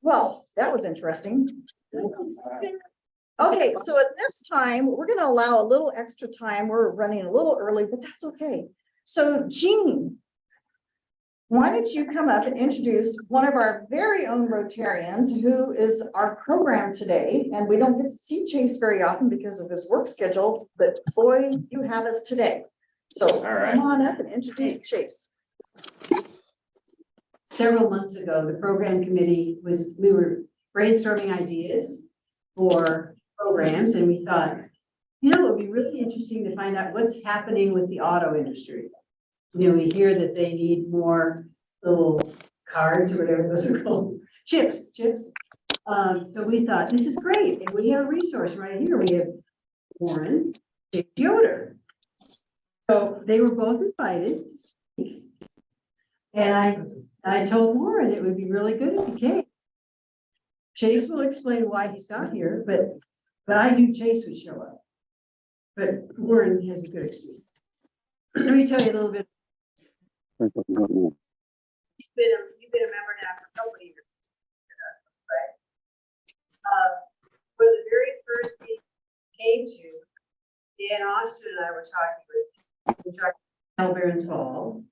Well, that was interesting. Okay, so at this time, we're gonna allow a little extra time. We're running a little early, but that's okay. So Jean, why don't you come up and introduce one of our very own Rotarians who is our program today? And we don't get to see Chase very often because of his work schedule, but boy, you have us today. So come on up and introduce Chase. Several months ago, the program committee we were brainstorming ideas for programs, and we thought, you know, it would be really interesting to find out what's happening with the auto industry. You know, we hear that they need more little cards or whatever those are called, chips. So we thought, this is great. And we have a resource right here. We have Warren, Yoder. So they were both invited to speak. And I told Warren it would be really good if he came. Chase will explain why he's not here, but I knew Chase would show up. But Warren has a good excuse. Let me tell you a little bit. You've been a member now for a couple of years, right? One of the very first meetings we came to, Dan Austin and I were talking with Barron's Ball,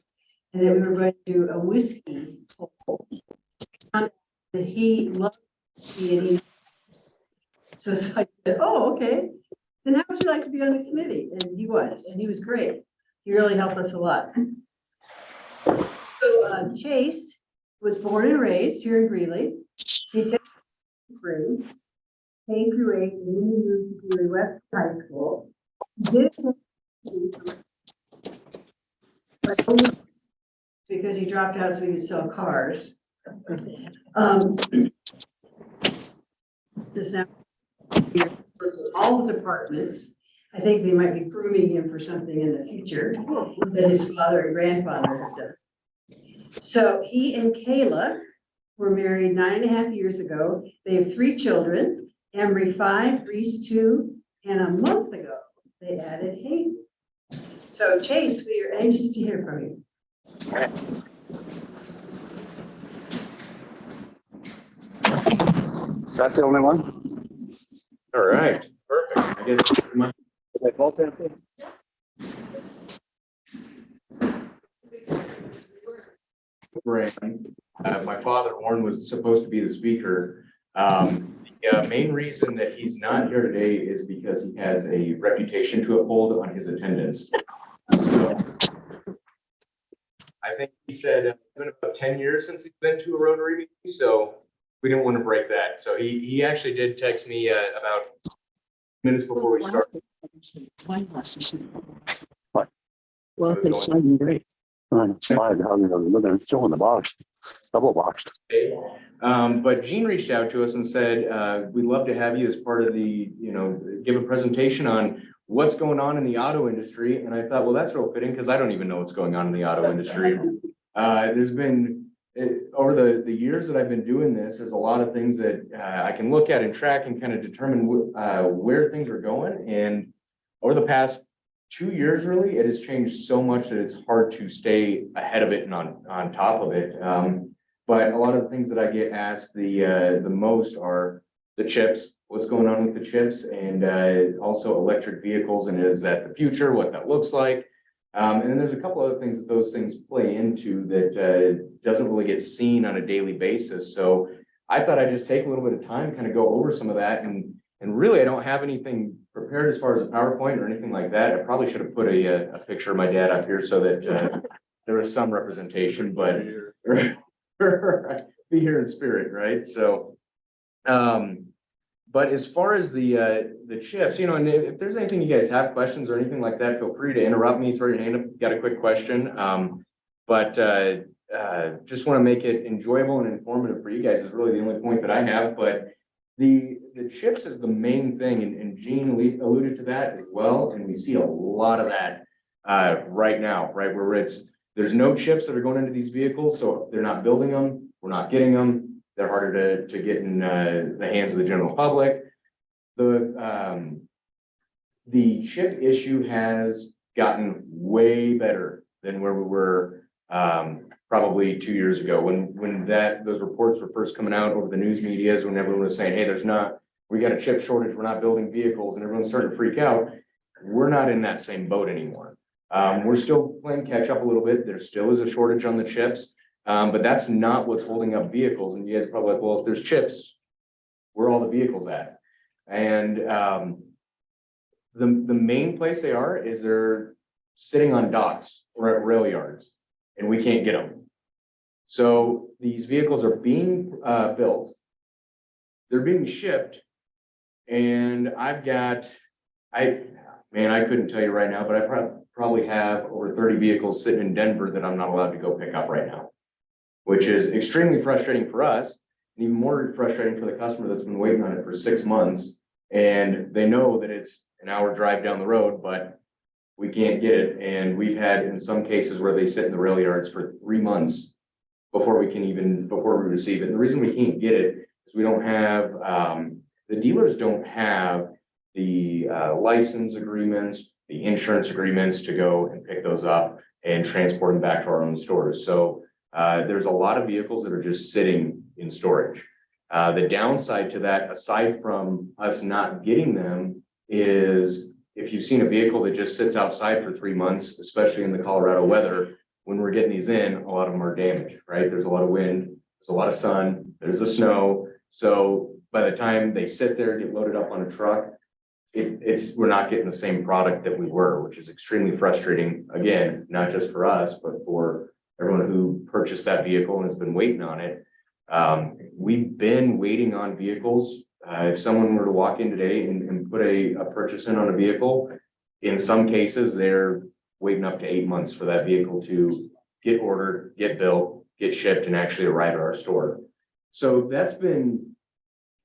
and then we were going to do a whiskey poll. He loved whiskey, so I said, "Oh, okay. Then how would you like to be on the committee?" And he was great. He really helped us a lot. So Chase was born and raised here in Greeley. He's through K through 8, and then he moved to Greeley West High School. He did but only because he dropped out so he could sell cars. Just now, all the departments. I think they might be grooming him for something in the future that his father and grandfather have done. So he and Kayla were married 9.5 years ago. They have 3 children, Emery 5, Reese 2, and a month ago they added Hayden. So Chase, we are anxious to hear from you. That's the only one? All right, perfect. I guess They both empty? my father, Warren, was supposed to be the speaker. The main reason that he's not here today is because he has a reputation to uphold on his attendance. So, I think he said it's been about 10 years since he's been to a Rotary meeting, so we didn't want to break that. So he actually did text me about minutes before we started. What? Well, if it's sliding great. Slide, they're still in the box, double boxed. But Jean reached out to us and said, we'd love to have you as part of the, give a presentation on what's going on in the auto industry. And I thought, well, that's real fitting because I don't even know what's going on in the auto industry. There's been, over the years that I've been doing this, there's a lot of things that I can look at and track and kind of determine where things are going. And over the past 2 years, really, it has changed so much that it's hard to stay ahead of it and on top of it. But a lot of the things that I get asked the most are the chips, what's going on with the chips, and also electric vehicles, and is that the future, what that looks like. And then there's a couple other things that those things play into that doesn't really get seen on a daily basis. So I thought I'd just take a little bit of time, kind of go over some of that, and really I don't have anything prepared as far as a PowerPoint or anything like that. I probably should have put a picture of my dad up here so that there was some representation, but be here in spirit, right? So, but as far as the chips, and if there's anything you guys have questions or anything like that, feel free to interrupt me, throw your hand up, got a quick question. But just want to make it enjoyable and informative for you guys is really the only point that I have. But the chips is the main thing, and Jean alluded to that as well, and we see a lot of that right now, right, where there's no chips that are going into these vehicles, so they're not building them, we're not getting them, they're harder to get in the hands of the general public. The chip issue has gotten way better than where we were probably 2 years ago, when those reports were first coming out over the news medias, when everyone was saying, hey, we got a chip shortage, we're not building vehicles, and everyone's starting to freak out. We're not in that same boat anymore. We're still playing catch up a little bit. There still is a shortage on the chips, but that's not what's holding up vehicles. And you guys are probably like, well, if there's chips, where are all the vehicles at? And the main place they are is they're sitting on docks or at rail yards, and we can't get them. So these vehicles are being built, they're being shipped, and I couldn't tell you right now, but I probably have over 30 vehicles sitting in Denver that I'm not allowed to go pick up right now, which is extremely frustrating for us, and even more frustrating for the customer that's been waiting on it for 6 months, and they know that it's an hour drive down the road, but we can't get it. And we've had in some cases where they sit in the rail yards for 3 months before we receive it. And the reason we can't get it is we don't have, the dealers don't have the license agreements, the insurance agreements to go and pick those up and transport them back to our own stores. So there's a lot of vehicles that are just sitting in storage. The downside to that, aside from us not getting them, is if you've seen a vehicle that just sits outside for 3 months, especially in the Colorado weather, when we're getting these in, a lot of them are damaged, right? There's a lot of wind, there's a lot of sun, there's the snow. So by the time they sit there, get loaded up on a truck, we're not getting the same product that we were, which is extremely frustrating. Again, not just for us, but for everyone who purchased that vehicle and has been waiting on it. We've been waiting on vehicles. If someone were to walk in today and put a purchase in on a vehicle, in some cases, they're waiting up to 8 months for that vehicle to get ordered, get built, get shipped, and actually arrive at our store. So that's been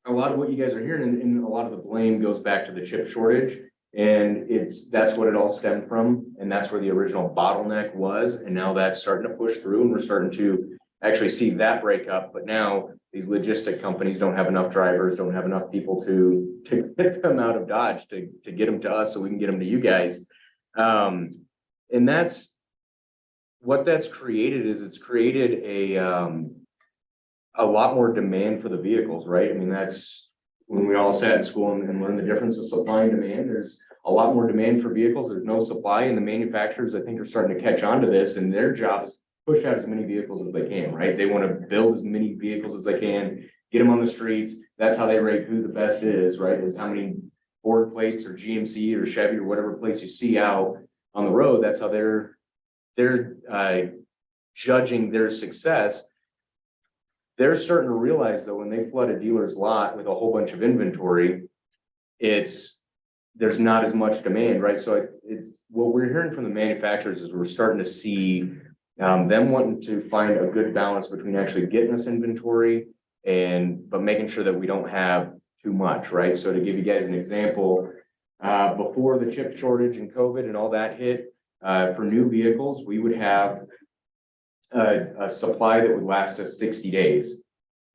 a lot of what you guys are hearing, and a lot of the blame goes back to the chip shortage. And that's what it all stemmed from. And that's where the original bottleneck was. And now that's starting to push through, and we're starting to actually see that break up. But now these logistic companies don't have enough drivers, don't have enough people to get them out of Dodge to get them to us so we can get them to you guys. And that's what that's created. Is it's created a lot more demand for the vehicles, right? I mean, that's when we all sat in school and learned the difference of supply and demand. There's a lot more demand for vehicles. There's no supply, and the manufacturers, I think, are starting to catch on to this, and their job is push out as many vehicles as they can, right? They want to build as many vehicles as they can, get them on the streets. That's how they rate who the best is, right? Is how many Ford plates or GMC or Chevy or whatever plates you see out on the road. That's how they're judging their success. They're starting to realize, though, when they flood a dealer's lot with a whole bunch of inventory, there's not as much demand, right? So what we're hearing from the manufacturers is we're starting to see them wanting to find a good balance between actually getting us inventory but making sure that we don't have too much, right? So to give you guys an example, before the chip shortage and COVID and all that hit, for new vehicles, we would have a supply that would last us 60 days.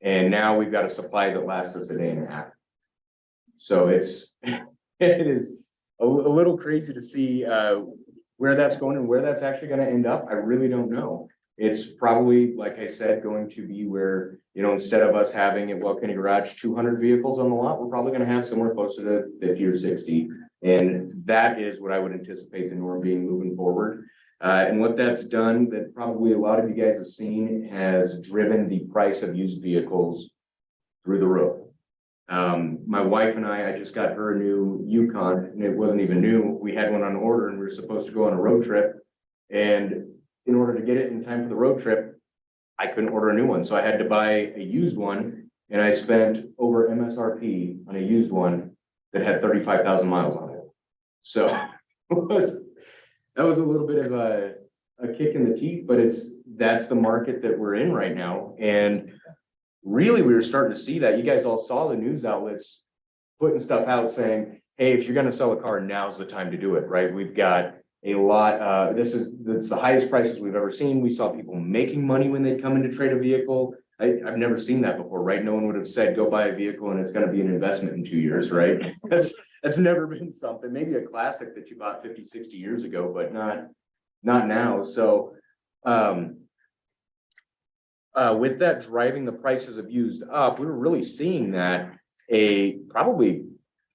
And now we've got a supply that lasts us a day and a half. So it is a little crazy to see where that's going and where that's actually going to end up. I really don't know. It's probably, like I said, going to be where, instead of us having at Weld County Garage 200 vehicles on the lot, we're probably going to have somewhere closer to 50 or 60. And that is what I would anticipate the norm being moving forward. And what that's done, that probably a lot of you guys have seen, has driven the price of used vehicles through the roof. My wife and I just got her a new Yukon, and it wasn't even new. We had one on order, and we were supposed to go on a road trip. And in order to get it in time for the road trip, I couldn't order a new one. So I had to buy a used one, and I spent over MSRP on a used one that had 35,000 miles on it. So that was a little bit of a kick in the teeth, but that's the market that we're in right now. And really, we were starting to see that. You guys all saw the news outlets putting stuff out saying, hey, if you're going to sell a car, now's the time to do it, right? We've got a lot. This is the highest prices we've ever seen. We saw people making money when they come in to trade a vehicle. I've never seen that before, right? No one would have said, go buy a vehicle and it's going to be an investment in 2 years, right? That's never been something. Maybe a classic that you bought 50, 60 years ago, but not now. So with that driving the prices of used up, we were really seeing that probably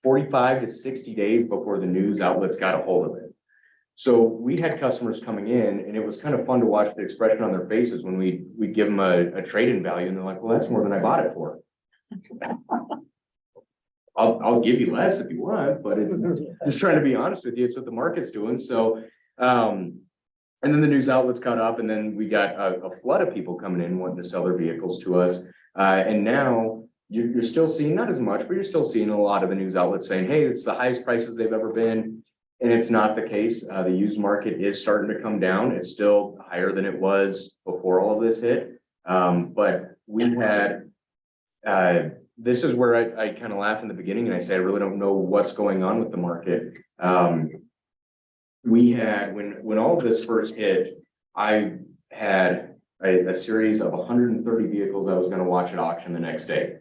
45 to 60 days before the news outlets got a hold of it. So we had customers coming in and it was kind of fun to watch the expression on their faces when we'd give them a trade-in value and they're like, well, that's more than I bought it for. I'll give you less if you want, but it's just trying to be honest with you. It's what the market's doing. So, and then the news outlets caught up and then we got a flood of people coming in wanting to sell their vehicles to us. And now you're still seeing, not as much, but you're still seeing a lot of the news outlets saying, hey, it's the highest prices they've ever been. And it's not the case. The used market is starting to come down. It's still higher than it was before all of this hit. But we had, this is where I kind of laugh in the beginning and I say, I really don't know what's going on with the market. We had, when all of this first hit, I had a series of 130 vehicles I was going to watch at auction the next day.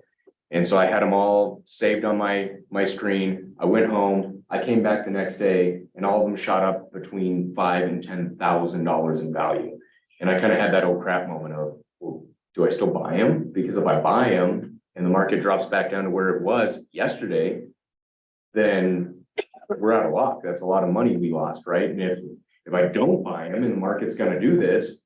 And so I had them all saved on my screen. I went home, I came back the next day and all of them shot up between $5,000 and $10,000 in value. And I kind of had that oh crap moment of, well, do I still buy them? Because if I buy them and the market drops back down to where it was yesterday, then we're out of luck. That's a lot of money we lost, right? And if I don't buy them and the market's going to do this,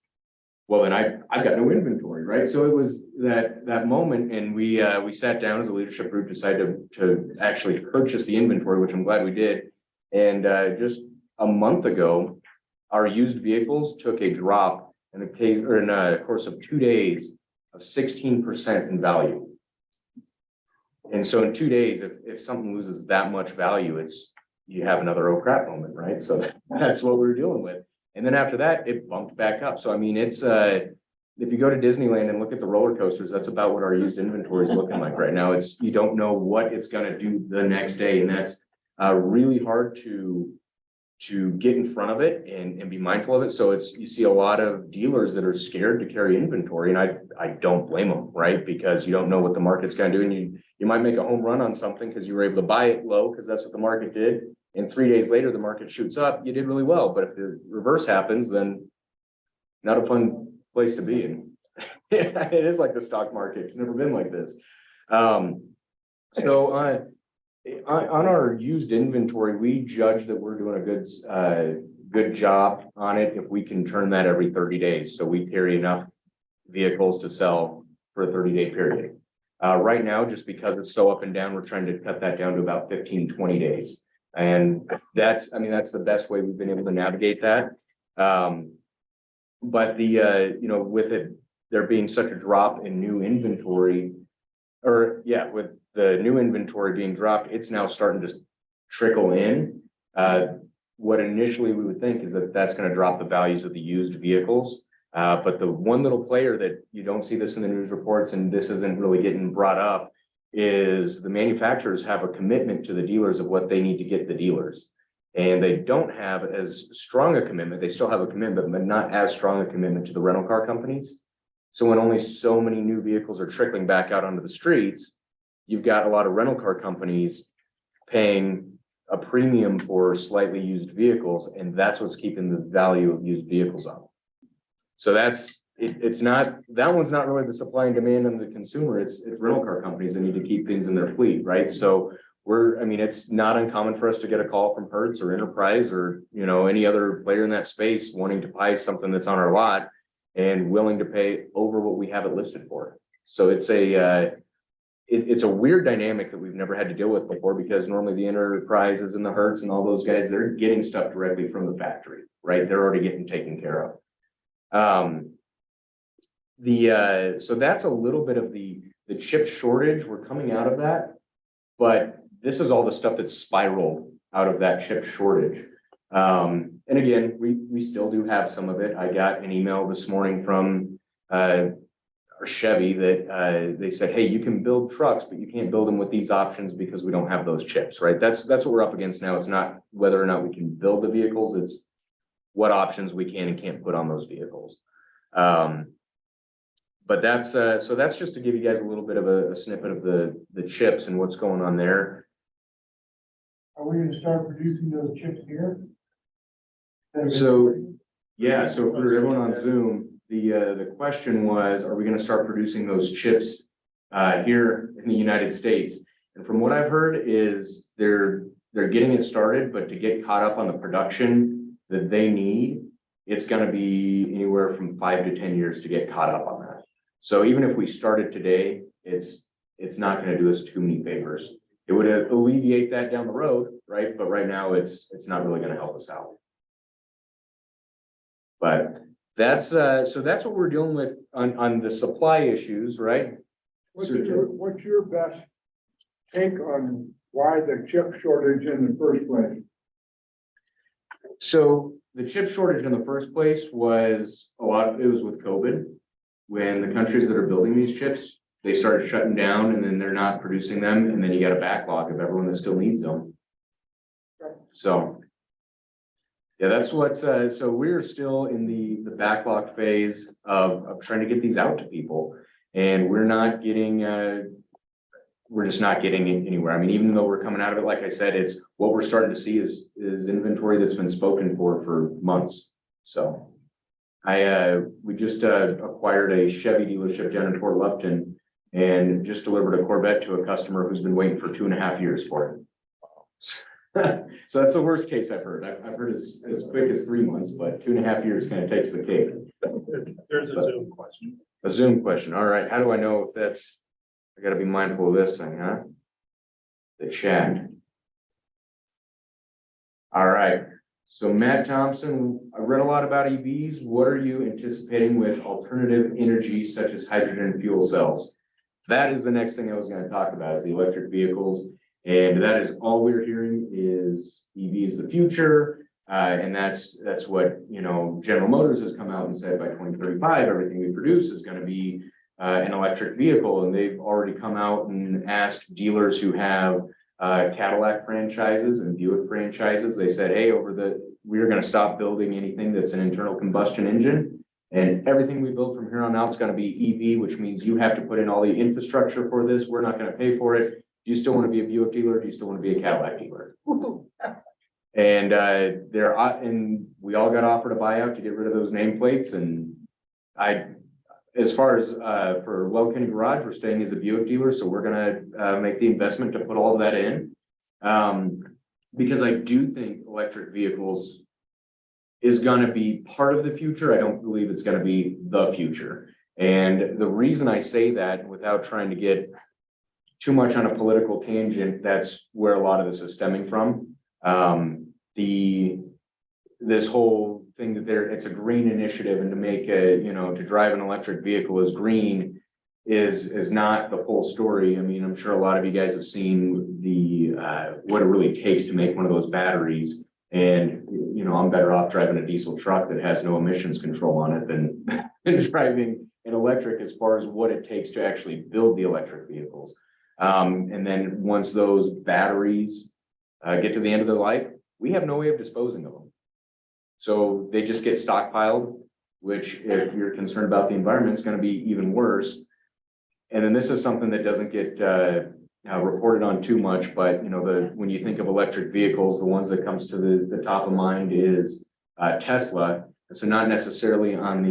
well, then I've got no inventory, right? So it was that moment, and we sat down as a leadership group, decided to actually purchase the inventory, which I'm glad we did. And just a month ago, our used vehicles took a drop in a course of 2 days of 16% in value. And so in 2 days, if something loses that much value, you have another oh crap moment, right? So that's what we were dealing with. And then after that, it bumped back up. So I mean, it's if you go to Disneyland and look at the roller coasters, that's about what our used inventory is looking like right now. You don't know what it's going to do the next day, and that's really hard to get in front of it and be mindful of it. So you see a lot of dealers that are scared to carry inventory, and I don't blame them, right? Because you don't know what the market's going to do, and you might make a home run on something because you were able to buy it low because that's what the market did. And 3 days later, the market shoots up, you did really well. But if the reverse happens, then not a fun place to be in. It is like the stock market. It's never been like this. So on our used inventory, we judge that we're doing a good job on it if we can turn that every 30 days. So we carry enough vehicles to sell for a 30-day period. Right now, just because it's so up and down, we're trying to cut that down to about 15, 20 days. And that's the best way we've been able to navigate that. But with it, there being such a drop in new inventory, with the new inventory being dropped, it's now starting to trickle in. What initially we would think is that that's going to drop the values of the used vehicles. But the one little player that you don't see this in the news reports, and this isn't really getting brought up, is the manufacturers have a commitment to the dealers of what they need to get the dealers. And they don't have as strong a commitment. They still have a commitment, but not as strong a commitment to the rental car companies. So when only so many new vehicles are trickling back out onto the streets, you've got a lot of rental car companies paying a premium for slightly used vehicles. And that's what's keeping the value of used vehicles up. So it's not, that one's not really the supply and demand on the consumer. It's rental car companies that need to keep things in their fleet, right? So it's not uncommon for us to get a call from Hertz or Enterprise or, any other player in that space wanting to buy something that's on our lot and willing to pay over what we have it listed for. So it's a weird dynamic that we've never had to deal with before, because normally the Enterprises and the Hertz and all those guys, they're getting stuff directly from the factory, right? They're already getting taken care of. So that's a little bit of the chip shortage. We're coming out of that, but this is all the stuff that's spiraled out of that chip shortage. And again, we still do have some of it. I got an email this morning from our Chevy that they said, hey, you can build trucks, but you can't build them with these options because we don't have those chips, right? That's what we're up against now. It's not whether or not we can build the vehicles, it's what options we can and can't put on those vehicles. But that's just to give you guys a little bit of a snippet of the chips and what's going on there. Are we gonna start producing those chips here? So for everyone on Zoom, the question was, are we gonna start producing those chips here in the United States? And from what I've heard is they're getting it started, but to get caught up on the production that they need, it's gonna be anywhere from 5 to 10 years to get caught up on that. So even if we started today, it's not gonna do us too many favors. It would alleviate that down the road, right? But right now, it's not really gonna help us out. But that's, so that's what we're dealing with on the supply issues, right? What's your best take on why the chip shortage in the first place? So the chip shortage in the first place was it was with COVID. When the countries that are building these chips, they started shutting down and then they're not producing them. And then you got a backlog of everyone that still needs them. So. Yeah, that's what's, so we're still in the backlog phase of trying to get these out to people. And we're not getting, we're just not getting anywhere. I mean, even though we're coming out of it, like I said, it's what we're starting to see is inventory that's been spoken for months. So we just acquired a Chevy dealership down in Fort Lupton and just delivered a Corvette to a customer who's been waiting for 2.5 years for it. So that's the worst case I've heard. I've heard as quick as 3 months, but 2.5 years kind of takes the cake. There's a Zoom question. A Zoom question. All right. How do I know if that's, I gotta be mindful of this thing, huh? The chat. All right. So Matt Thompson, I read a lot about EVs. What are you anticipating with alternative energy such as hydrogen fuel cells? That is the next thing I was going to talk about is the electric vehicles. And that is all we're hearing is EV is the future. And that's what, you know, General Motors has come out and said by 2035, everything we produce is going to be an electric vehicle. And they've already come out and asked dealers who have Cadillac franchises and Buick franchises. They said, hey, we're going to stop building anything that's an internal combustion engine. And everything we build from here on out is going to be EV, which means you have to put in all the infrastructure for this. We're not going to pay for it. Do you still want to be a Buick dealer? Or do you still want to be a Cadillac dealer? And and we all got offered a buyout to get rid of those nameplates. And as far as for Weld County Garage, we're staying as a Buick dealer, so we're gonna make the investment to put all of that in. Because I do think electric vehicles is gonna be part of the future. I don't believe it's gonna be the future. And the reason I say that, without trying to get too much on a political tangent, that's where a lot of this is stemming from. This whole thing that it's a green initiative, and to make to drive an electric vehicle as green is not the full story. I mean, I'm sure a lot of you guys have seen what it really takes to make one of those batteries. And, you know, I'm better off driving a diesel truck that has no emissions control on it than driving an electric, as far as what it takes to actually build the electric vehicles. And then once those batteries get to the end of their life, we have no way of disposing of them. So they just get stockpiled, which, if you're concerned about the environment, is going to be even worse. And then this is something that doesn't get reported on too much, but you know, when you think of electric vehicles, the ones that comes to the top of mind is Tesla. And so not necessarily on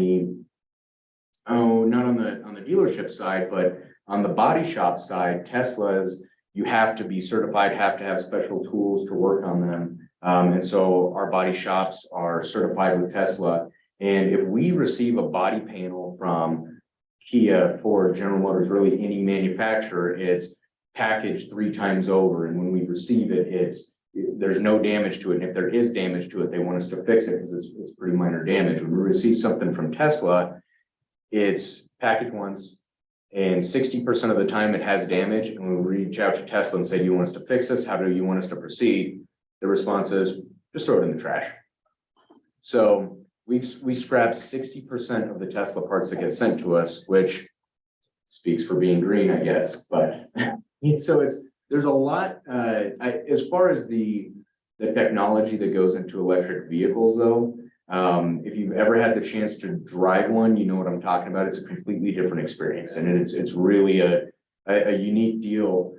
not on the dealership side, but on the body shop side, Tesla's, you have to be certified, have to have special tools to work on them. And so our body shops are certified with Tesla. And if we receive a body panel from Kia, Ford, General Motors, really any manufacturer, it's packaged 3 times over. And when we receive it, there's no damage to it. And if there is damage to it, they want us to fix it because it's pretty minor damage. When we receive something from Tesla, it's packaged once, and 60% of the time it has damage. And when we reach out to Tesla and say, do you want us to fix this? How do you want us to proceed? The response is, just throw it in the trash. So we scrap 60% of the Tesla parts that get sent to us, which speaks for being green, I guess. But so there's a lot, as far as the technology that goes into electric vehicles, though. If you've ever had the chance to drive one, you know what I'm talking about. It's a completely different experience, and it's really a unique deal,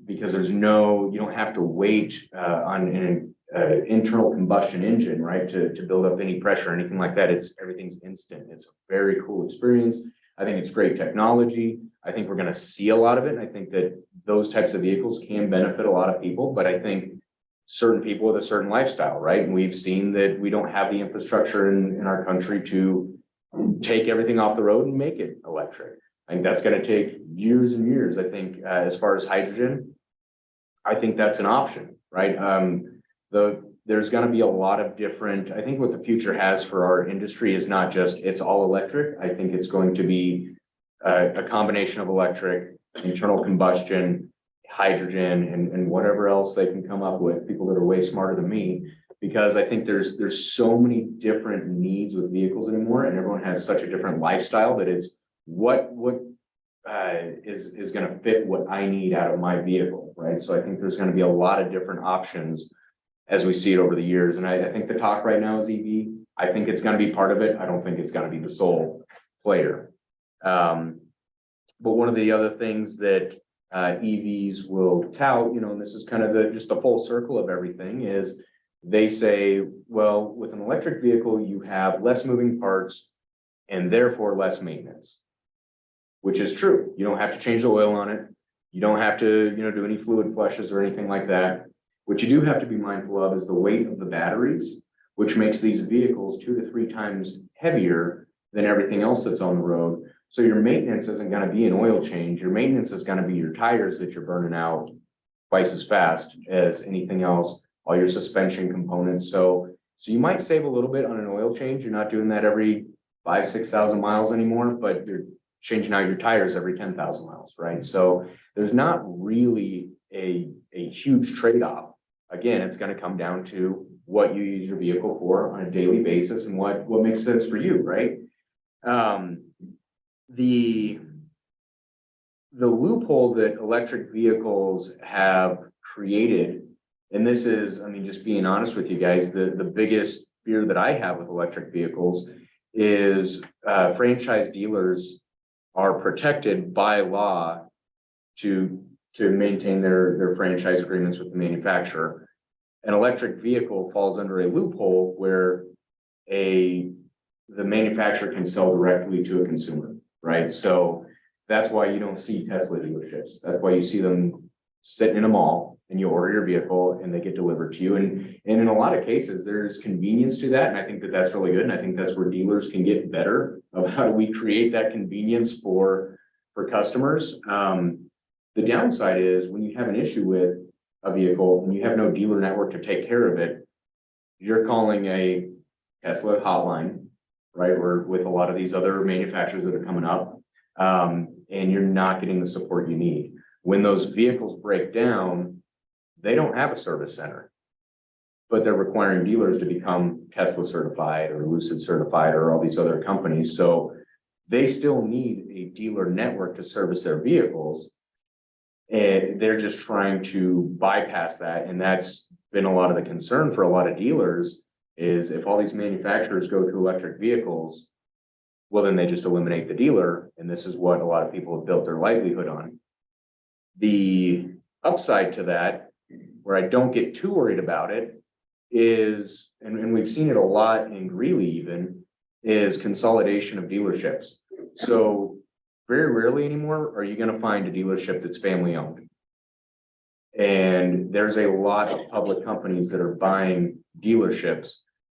because you don't have to wait on internal combustion engine, right? To build up any pressure or anything like that. Everything's instant. It's a very cool experience. I think it's great technology. I think we're going to see a lot of it. And I think that those types of vehicles can benefit a lot of people, but I think certain people with a certain lifestyle, right? And we've seen that we don't have the infrastructure in our country to take everything off the road and make it electric. I think that's going to take years and years. I think as far as hydrogen, I think that's an option, right? There's going to be a lot of different, I think what the future has for our industry is not just it's all electric. I think it's going to be a combination of electric, internal combustion, hydrogen, and whatever else they can come up with, people that are way smarter than me, because I think there's so many different needs with vehicles anymore, and everyone has such a different lifestyle that it's what is going to fit what I need out of my vehicle, right? So I think there's going to be a lot of different options as we see it over the years. And I think the talk right now is EV. I think it's going to be part of it. I don't think it's going to be the sole player. But one of the other things that EVs will tout, and this is kind of just the full circle of everything, is they say, well, with an electric vehicle, you have less moving parts and therefore less maintenance, which is true. You don't have to change the oil on it. You don't have to, do any fluid flushes or anything like that. What you do have to be mindful of is the weight of the batteries, which makes these vehicles 2 to 3 times heavier than everything else that's on the road. So your maintenance isn't going to be an oil change. Your maintenance is going to be your tires that you're burning out twice as fast as anything else, all your suspension components. So you might save a little bit on an oil change. You're not doing that every 5,000-6,000 miles anymore, but you're changing out your tires every 10,000 miles, right? So there's not really a huge trade-off. Again, it's going to come down to what you use your vehicle for on a daily basis and what makes sense for you, right? The loophole that electric vehicles have created, and this is, just being honest with you guys, the biggest fear that I have with electric vehicles is franchise dealers are protected by law to maintain their franchise agreements with the manufacturer. An electric vehicle falls under a loophole where the manufacturer can sell directly to a consumer, right? So that's why you don't see Tesla dealerships. That's why you see them sitting in a mall and you order your vehicle and they get delivered to you. And in a lot of cases, there's convenience to that. And I think that that's really good. And I think that's where dealers can get better of how do we create that convenience for customers. The downside is when you have an issue with a vehicle and you have no dealer network to take care of it, you're calling a Tesla hotline, right? Or with a lot of these other manufacturers that are coming up, and you're not getting the support you need. When those vehicles break down, they don't have a service center, but they're requiring dealers to become Tesla certified or Lucid certified or all these other companies. So they still need a dealer network to service their vehicles. And they're just trying to bypass that. And that's been a lot of the concern for a lot of dealers is if all these manufacturers go to electric vehicles, well, then they just eliminate the dealer. And this is what a lot of people have built their livelihood on. The upside to that, where I don't get too worried about it, is, and we've seen it a lot in Greeley even, is consolidation of dealerships. So very rarely anymore are you going to find a dealership that's family owned. And there's a lot of public companies that are buying dealerships.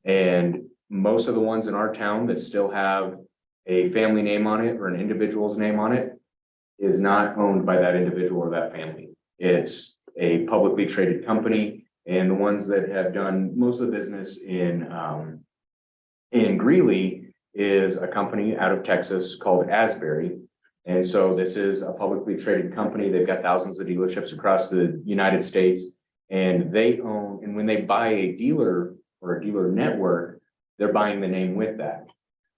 And most of the ones in our town that still have a family name on it or an individual's name on it is not owned by that individual or that family. It's a publicly traded company. And the ones that have done most of the business in Greeley is a company out of Texas called Asbury. And so this is a publicly traded company. They've got thousands of dealerships across the United States, and they own, and when they buy a dealer or a dealer network, they're buying the name with that.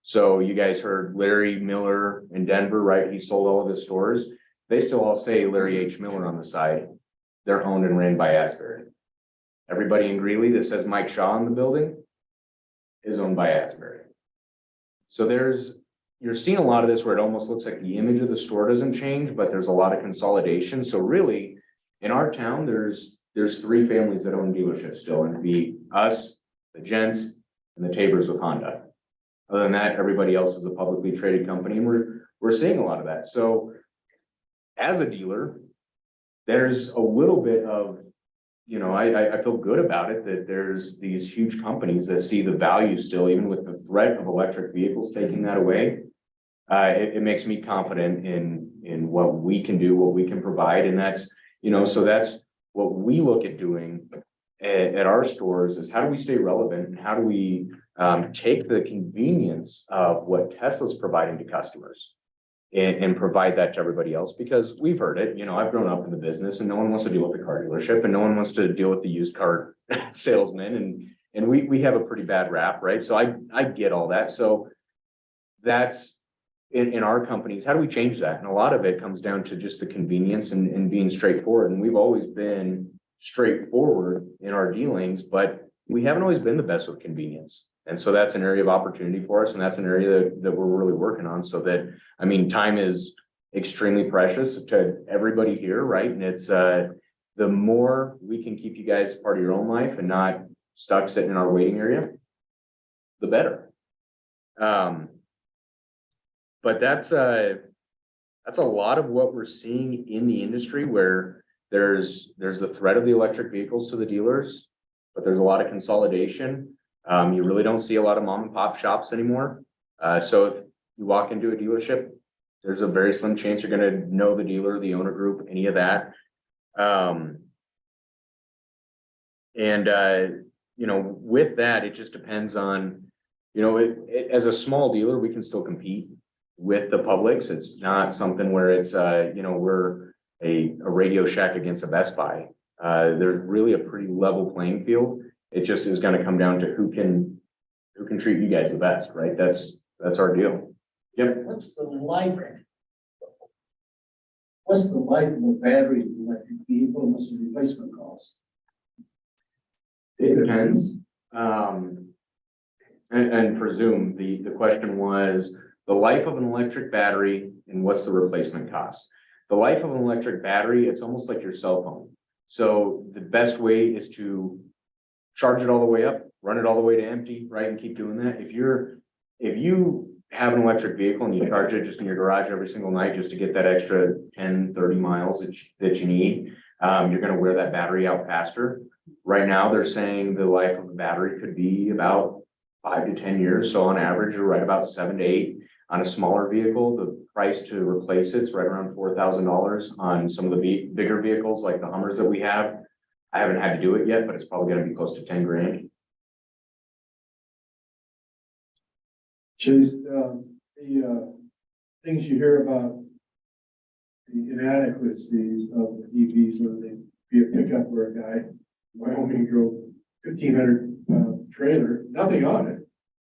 So you guys heard Larry Miller in Denver, right? He sold all of his stores. They still all say Larry H. Miller on the side. They're owned and ran by Asbury. Everybody in Greeley that says Mike Shaw in the building is owned by Asbury. So you're seeing a lot of this where it almost looks like the image of the store doesn't change, but there's a lot of consolidation. So really in our town, there's there's three families that own dealerships still, and it'd be us, the Gents, and the Tabors with Honda. Other than that, everybody else is a publicly traded company, and we're seeing a lot of that. So as a dealer, there's a little bit of, you know, I feel good about it that there's these huge companies that see the value still, even with the threat of electric vehicles taking that away. It makes me confident in what we can do, what we can provide, and that's, you know, so that's what we look at doing at our stores is how do we stay relevant and how do we take the convenience of what Tesla's providing to customers and provide that to everybody else, because we've heard it, you know, I've grown up in the business and no one wants to deal with the car dealership and no one wants to deal with the used car salesman. And we have a pretty bad rap, right? So I get all that. So that's in our companies, how do we change that? And a lot of it comes down to just the convenience and being straightforward. And we've always been straightforward in our dealings, but we haven't always been the best with convenience. And so that's an area of opportunity for us. And that's an area that we're really working on so that, I mean, time is extremely precious to everybody here, right? And it's, the more we can keep you guys part of your own life and not stuck sitting in our waiting area, the better. But that's a lot of what we're seeing in the industry where there's the threat of the electric vehicles to the dealers, but there's a lot of consolidation. You really don't see a lot of mom and pop shops anymore. So if you walk into a dealership, there's a very slim chance you're going to know the dealer, the owner group, any of that. You know, with that, it just depends on, you know, as a small dealer, we can still compete with the Publix. It's not something where it's, you know, we're a Radio Shack against a Best Buy. There's really a pretty level playing field. It just is going to come down to who can treat you guys the best, right? That's our deal. Yep. What's the life of a battery in an electric vehicle? What's the replacement cost? It depends. And presume the question was the life of an electric battery and what's the replacement cost? The life of an electric battery, it's almost like your cell phone. So the best way is to charge it all the way up, run it all the way to empty, right? And keep doing that. If you have an electric vehicle and you charge it just in your garage every single night just to get that extra 10, 30 miles that you need, you're going to wear that battery out faster. Right now, they're saying the life of a battery could be about 5 to 10 years. So on average, you're right about 7 to 8. On a smaller vehicle, the price to replace it's right around $4,000. On some of the bigger vehicles like the Hummers that we have, I haven't had to do it yet, but it's probably going to be close to 10 grand. Chase, the things you hear about the inadequacies of EVs, whether they be a pickup or a guy, Wyoming drove 1,500 trailer, nothing on it.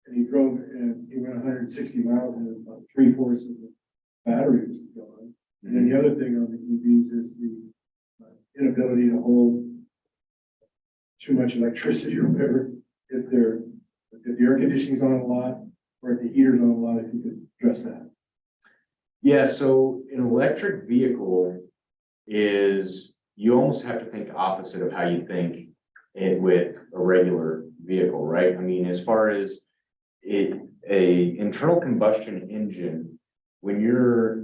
And he drove and he went 160 miles and about 3/4 of the battery was gone. And then the other thing on the EVs is the inability to hold too much electricity or whatever. If the air conditioning's on a lot or if the heater's on a lot, if you could address that. Yeah, so an electric vehicle is, you almost have to think opposite of how you think it with a regular vehicle, right? I mean, as far as a internal combustion engine,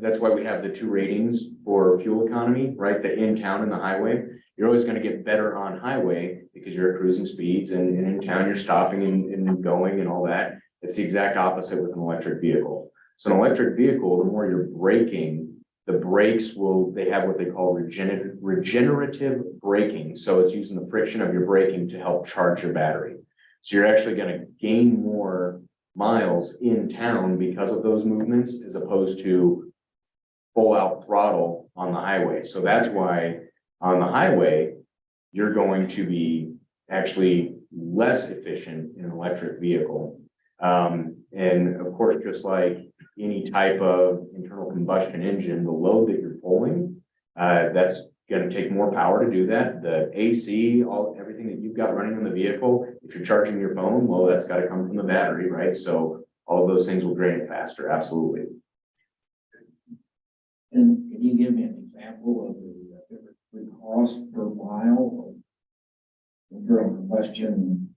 that's why we have the 2 ratings for fuel economy, right? The in town and the highway. You're always going to get better on highway because you're at cruising speeds, and in town you're stopping and going and all that. It's the exact opposite with an electric vehicle. So an electric vehicle, the more you're braking, the brakes they have what they call regenerative braking. So it's using the friction of your braking to help charge your battery. So you're actually going to gain more miles in town because of those movements, as opposed to full out throttle on the highway. So that's why on the highway, you're going to be actually less efficient in an electric vehicle. And of course, just like any type of internal combustion engine, the load that you're pulling, that's going to take more power to do that. The AC, everything that you've got running in the vehicle, if you're charging your phone, well, that's got to come from the battery, right? So all of those things will drain it faster. Absolutely. And can you give me an example of the cost per mile internal combustion,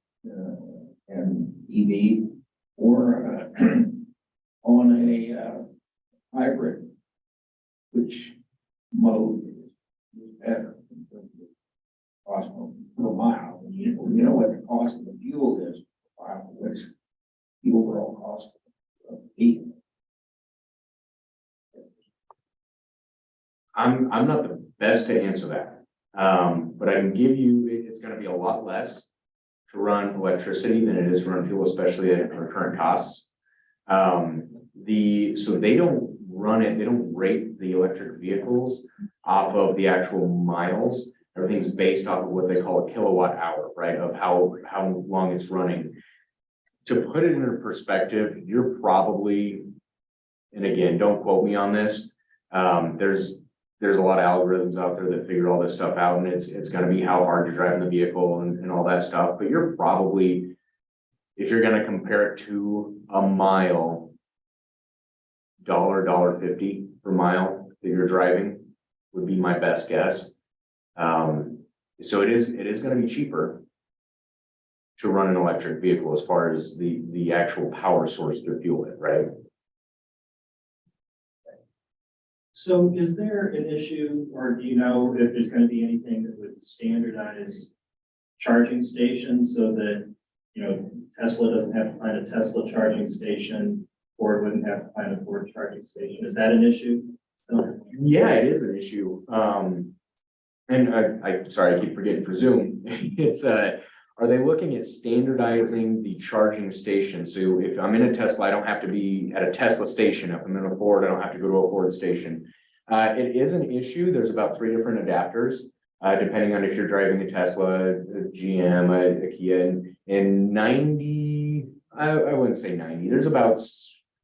and EV, or on a hybrid, which mode is better in terms of cost per mile? You know what the cost of the fuel is per mile, what's the overall cost of the vehicle? I'm not the best to answer that. But I can give you, it's gonna be a lot less to run electricity than it is to run fuel, especially at our current costs. So they don't run it, they don't rate the electric vehicles off of the actual miles. Everything's based off of what they call a kilowatt hour, right? Of how long it's running. To put it into perspective, you're probably, and again, don't quote me on this. There's a lot of algorithms out there that figure all this stuff out, and it's gonna be how hard you're driving the vehicle and all that stuff. But you're probably, if you're gonna compare it to a mile, $1.50 per mile that you're driving would be my best guess. So it is gonna be cheaper to run an electric vehicle as far as the actual power source to fuel it, right? So is there an issue, or do you know if there's going to be anything that would standardize charging stations so that, you know, Tesla doesn't have to find a Tesla charging station, Ford wouldn't have to find a Ford charging station? Is that an issue? Yeah, it is an issue. And I sorry, I keep forgetting for Zoom. It's are they looking at standardizing the charging station? So if I'm in a Tesla, I don't have to be at a Tesla station. If I'm in a Ford, I don't have to go to a Ford station. It is an issue. There's about 3 different adapters, depending on if you're driving a Tesla, a GM, a Kia, and 90, I wouldn't say 90, there's about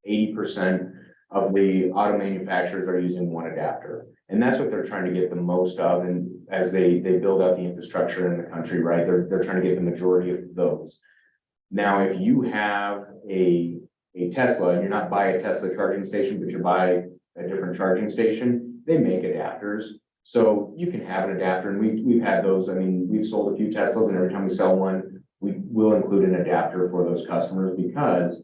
80% of the auto manufacturers are using one adapter. And that's what they're trying to get the most of. And as they build out the infrastructure in the country, right, they're trying to get the majority of those. Now, if you have a Tesla and you're not by a Tesla charging station, but you're by a different charging station, they make adapters. So you can have an adapter, and we've had those. I mean, we've sold a few Teslas, and every time we sell one, we will include an adapter for those customers, because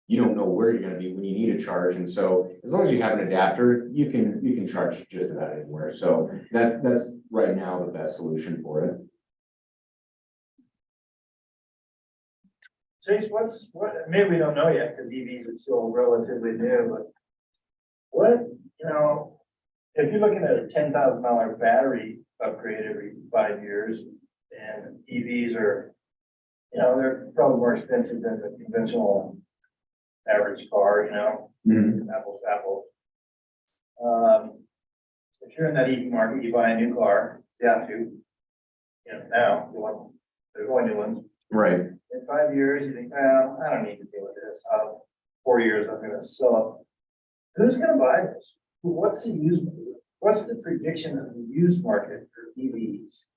you don't know where you're gonna be when you need a charge. And so as long as you have an adapter, you can charge just about anywhere. So that's right now the best solution for it. Chase, maybe we don't know yet because EVs are still relatively new, but what, if you're looking at a $10,000 battery upgrade every 5 years, and EVs are, they're probably more expensive than the conventional average car, apples to apples. If you're in that EV market, you buy a new car, you have to, now, there's only new ones. Right. In 5 years, you think, well, I don't need to deal with this. 4 years, I'm gonna sell it. Who's gonna buy this? What's the prediction of the used market for EVs?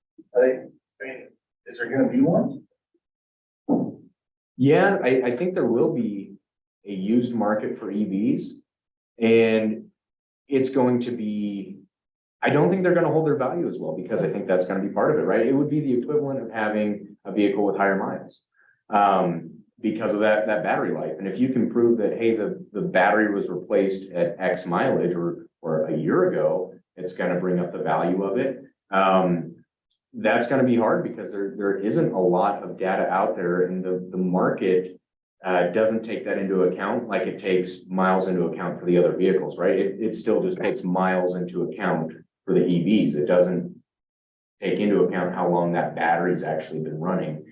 Is there gonna be one? Yeah, I think there will be a used market for EVs, and it's going to be, I don't think they're going to hold their value as well, because I think that's going to be part of it, right? It would be the equivalent of having a vehicle with higher miles, because of that battery life. And if you can prove that, hey, the battery was replaced at X mileage or a year ago, it's going to bring up the value of it. That's going to be hard, because there isn't a lot of data out there, and the market doesn't take that into account like it takes miles into account for the other vehicles, right? It still just takes miles into account for the EVs. It doesn't take into account how long that battery's actually been running.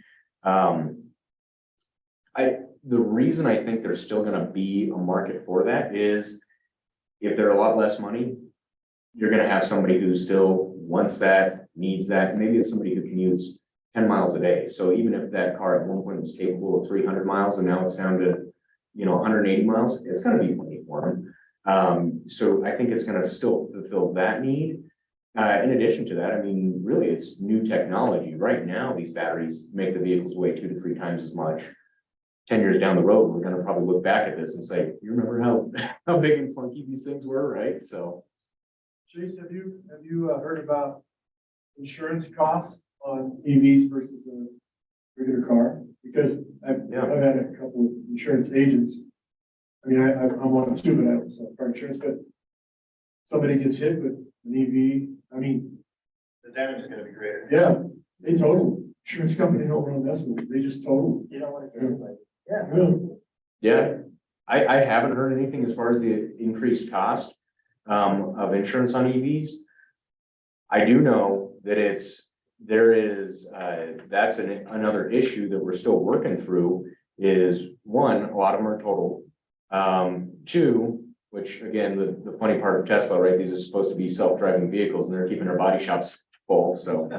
The reason I think there's still going to be a market for that is, if they're a lot less money, you're going to have somebody who still wants that, needs that. Maybe it's somebody who commutes 10 miles a day. So even if that car at one point was capable of 300 miles and now it's down to, 180 miles, it's going to be plenty for them. So I think it's going to still fulfill that need. In addition to that, I mean, really, it's new technology. Right now, these batteries make the vehicles weigh 2 to 3 times as much. 10 years down the road, we're going to probably look back at this and say, you remember how big and clunky these things were, right? So. Chase, have you heard about insurance costs on EVs versus a regular car? Because I've had a couple of insurance agents. I mean, I'm on a stupid, I don't sell car insurance, but somebody gets hit with an EV, I mean, The damage is gonna be greater. yeah, they total. Insurance company don't want to mess with it. They just total. You don't want to get like, yeah. Yeah, I haven't heard anything as far as the increased cost of insurance on EVs. I do know that that's another issue that we're still working through is one, a lot of them are total. Two, which again, the funny part of Tesla, right? These are supposed to be self-driving vehicles and they're keeping their body shops full, so.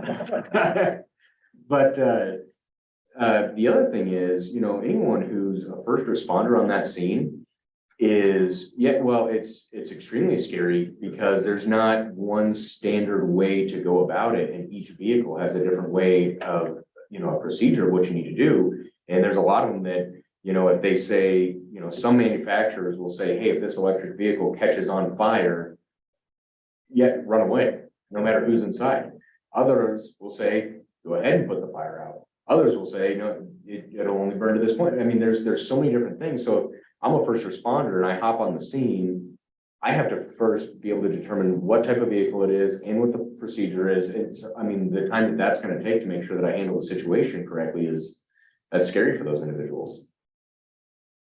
But the other thing is, anyone who's a first responder on that scene is, it's extremely scary because there's not one standard way to go about it. And each vehicle has a different way of, a procedure of what you need to do. And there's a lot of them that, if they say, some manufacturers will say, hey, if this electric vehicle catches on fire, run away, no matter who's inside. Others will say, go ahead and put the fire out. Others will say, it'll only burn to this point. I mean, there's so many different things. So if I'm a first responder and I hop on the scene, I have to first be able to determine what type of vehicle it is and what the procedure is. The time that's going to take to make sure that I handle the situation correctly that's scary for those individuals.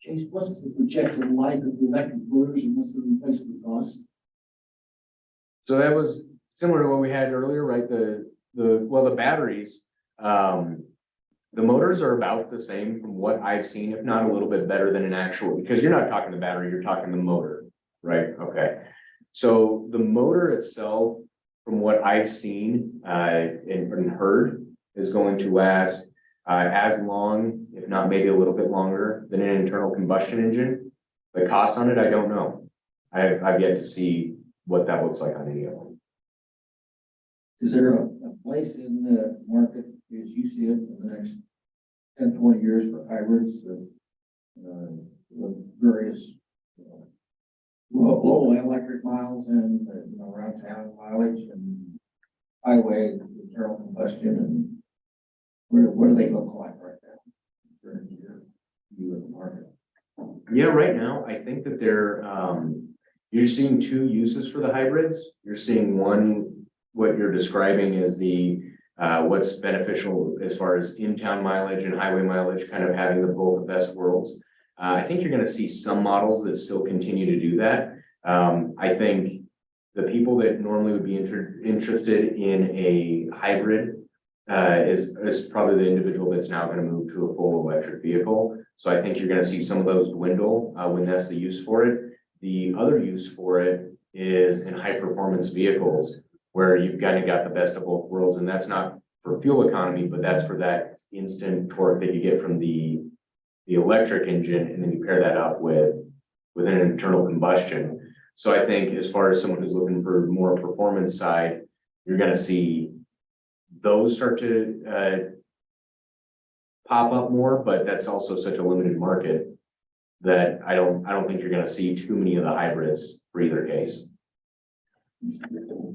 Chase, what's the projected life of the electric motors and what's the replacement cost? So that was similar to what we had earlier, right? The batteries, the motors are about the same from what I've seen, if not a little bit better than an actual, because you're not talking the battery, you're talking the motor, right? Okay. So the motor itself, from what I've seen and heard, is going to last as long, if not maybe a little bit longer than an internal combustion engine. The cost on it, I don't know. I've yet to see what that looks like on any of them. Is there a place in the market, as you see it, in the next 10, 20 years for hybrids with various low electric miles and around town mileage and highway internal combustion, and what do they look like right now? During your view of the market. Yeah, right now, I think that you're seeing two uses for the hybrids. You're seeing one, what you're describing is what's beneficial as far as in-town mileage and highway mileage, kind of having both the best worlds. I think you're going to see some models that still continue to do that. I think the people that normally would be interested in a hybrid is probably the individual that's now going to move to a full electric vehicle. So I think you're going to see some of those dwindle when that's the use for it. The other use for it is in high performance vehicles where you've kind of got the best of both worlds. And that's not for fuel economy, but that's for that instant torque that you get from the electric engine. And then you pair that up with an internal combustion. So I think as far as someone who's looking for more performance side, you're going to see those start to pop up more, but that's also such a limited market that I don't think you're going to see too many of the hybrids for either case.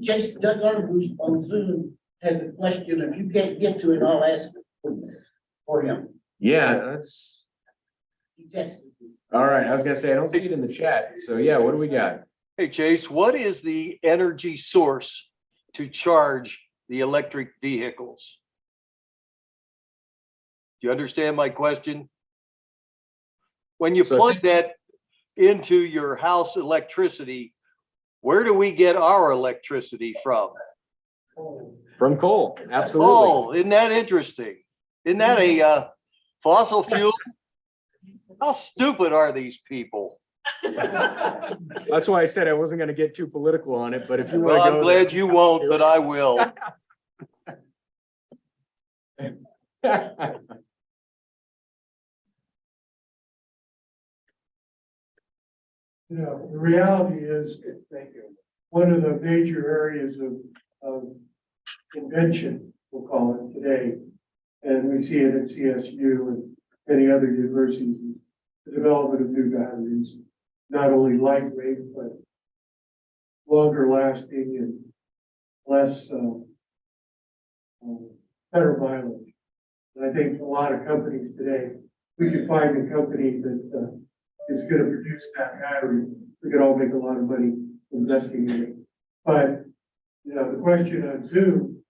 Chase, Doug Arnold, who's on Zoom, has a question. If you can't get to it, I'll ask for him. Yeah, that's He texted me. all right. I was gonna say I don't see it in the chat. So yeah, what do we got? Hey, Chase, what is the energy source to charge the electric vehicles? Do you understand my question? When you plug that into your house electricity, where do we get our electricity from? From coal. Absolutely. Oh, isn't that interesting? Isn't that a fossil fuel? How stupid are these people? That's why I said I wasn't gonna get too political on it, but if you want Well, to I'm go glad you won't, but I will. The reality is, one of the major areas of invention, we'll call it today, and we see it at CSU and many other universities, the development of new batteries, not only lightweight, but longer lasting and less better mileage. And I think a lot of companies today, we could find a company that, is gonna produce that battery. We could all make a lot of money investing in it. But, you know, the question on Zoom,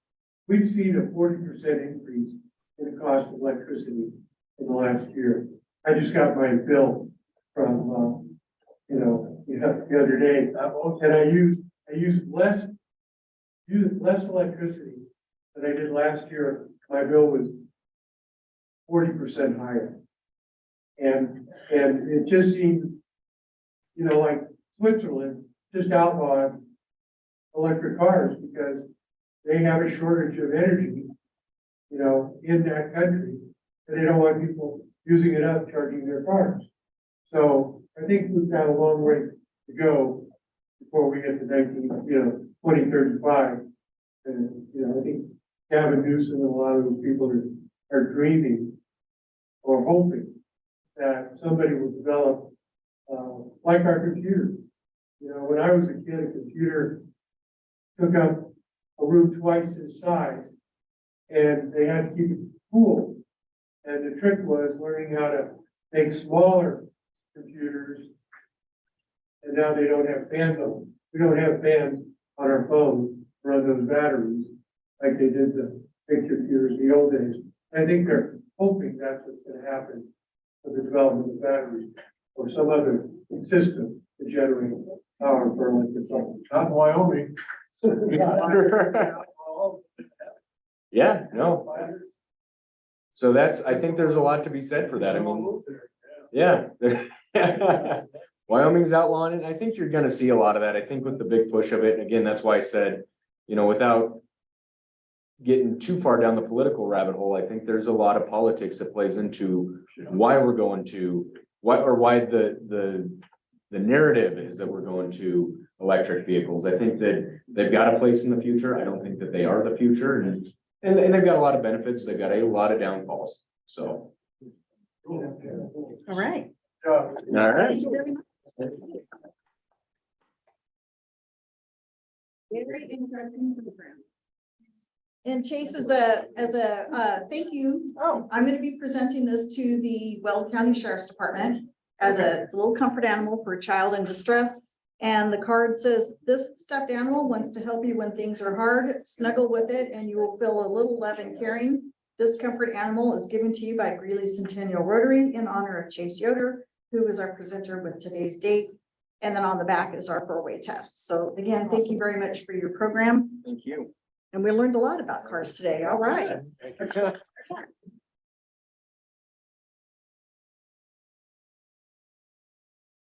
we've seen a 40% increase in the cost of electricity in the last year. I just got my bill from, the other day, and I used less electricity than I did last year. My bill was 40% higher. And it just seemed, like Switzerland just outlawed electric cars because they have a shortage of energy, in that country. And they don't want people using it up, charging their cars. So I think we've got a long way to go before we get to 2035. And, I think Gavin Newsom and a lot of those people are dreaming or hoping that somebody will develop, like our computer. When I was a kid, a computer took up a room twice its size, and they had to keep it cool. And the trick was learning how to make smaller computers. And now they don't have fans on them. We don't have fans on our phones run those batteries like they did the big computers in the old days. I think they're hoping that's what's going to happen with the development of batteries or some other system to generate power for electric cars. Not in Wyoming. Yeah, no. So I think there's a lot to be said for that. I mean, yeah. Wyoming's outlawing it. I think you're gonna see a lot of that. I think with the big push of it, and again, that's why I said, without getting too far down the political rabbit hole, I think there's a lot of politics that plays into why we're going to, why the narrative is that we're going to electric vehicles. I think that they've got a place in the future. I don't think that they are the future, and they've got a lot of benefits. They've got a lot of downfalls. So. All right. All right. Thank you very much. Very interesting program. And Chase, as a thank you, I'm going to be presenting this to the Weld County Sheriff's Department it's a little comfort animal for a child in distress. And the card says, this stuffed animal wants to help you when things are hard. Snuggle with it and you will feel a little love and caring. This comfort animal is given to you by Greeley Centennial Rotary in honor of Chase Yoder, who is our presenter with today's date. And then on the back is our 4-way test. So again, thank you very much for your program. Thank you. And we learned a lot about cars today. All right.